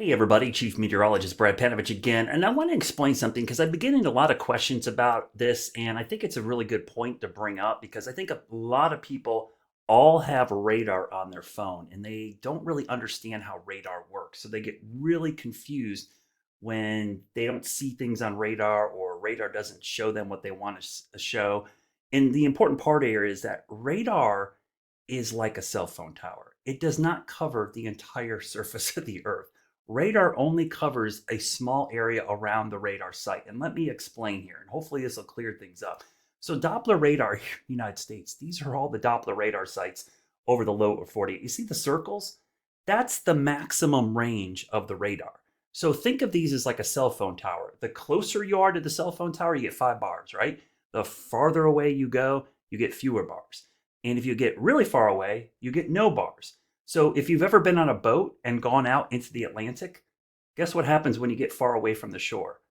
Hey everybody, Chief Meteorologist Brad Panovich again, and I want to explain something because I've been getting a lot of questions about this, and I think it's a really good point to bring up because I think a lot of people all have radar on their phone and they don't really understand how radar works. So they get really confused when they don't see things on radar or radar doesn't show them what they want to show. And the important part here is that radar is like a cell phone tower. It does not cover the entire surface of the earth. Radar only covers a small area around the radar site. And let me explain here, and hopefully this will clear things up. So Doppler radar here in the United States, these are all the Doppler radar sites over the lower 48. You see the circles? That's the maximum range of the radar. So think of these as like a cell phone tower. The closer you are to the cell phone tower, you get 5 bars, right? The farther away you go, you get fewer bars. And if you get really far away, you get no bars. So if you've ever been on a boat and gone out into the Atlantic, guess what happens when you get far away from the shore?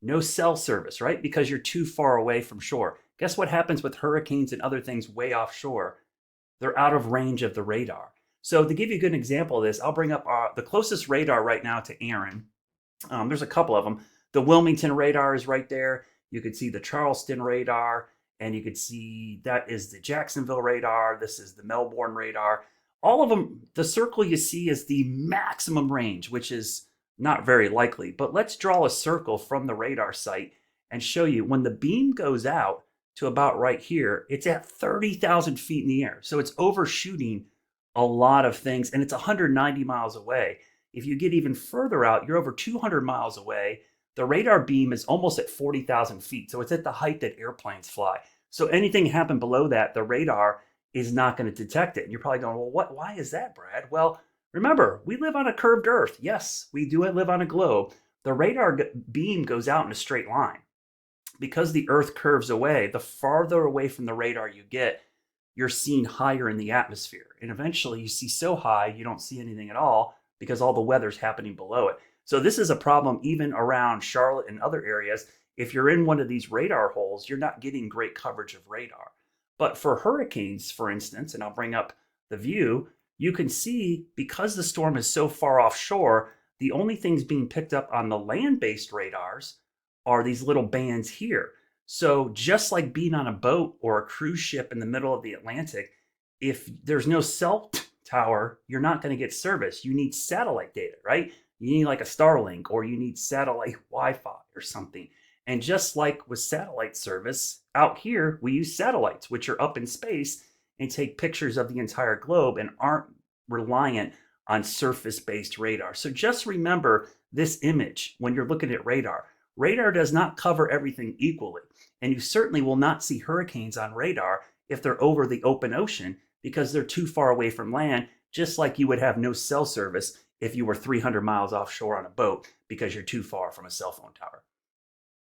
No cell service, right? Because you're too far away from shore. Guess what happens with hurricanes and other things way offshore? They're out of range of the radar. So to give you a good example of this, I'll bring up the closest radar right now to Erin. There's a couple of them. The Wilmington radar is right there. You could see the Charleston radar, and you could see that is the Jacksonville radar. This is the Melbourne radar. All of them, the circle you see is the maximum range, which is not very likely. But let's draw a circle from the radar site and show you when the beam goes out to about right here, it's at 30,000 feet in the air. So it's overshooting a lot of things, and it's 190 miles away. If you get even further out, you're over 200 miles away. The radar beam is almost at 40,000 feet. So it's at the height that airplanes fly. So anything happen below that, the radar is not going to detect it. And you're probably going, well, why is that, Brad? Well, remember, we live on a curved Earth. Yes, we do live on a globe. The radar beam goes out in a straight line. Because the Earth curves away, the farther away from the radar you get, you're seen higher in the atmosphere. And eventually you see so high, you don't see anything at all because all the weather's happening below it. So this is a problem even around Charlotte and other areas. If you're in one of these radar holes, you're not getting great coverage of radar. But for hurricanes, for instance, and I'll bring up the view, you can see because the storm is so far offshore, the only things being picked up on the land-based radars are these little bands here. So just like being on a boat or a cruise ship in the middle of the Atlantic, if there's no cell tower, you're not going to get service. You need satellite data, right? You need like a Starlink or you need satellite Wi-Fi or something. And just like with satellite service, out here, we use satellites, which are up in space and take pictures of the entire globe and aren't reliant on surface-based radar. So just remember this image when you're looking at radar. Radar does not cover everything equally, and you certainly will not see hurricanes on radar if they're over the open ocean because they're too far away from land, just like you would have no cell service if you were 300 miles offshore on a boat because you're too far from a cell phone tower.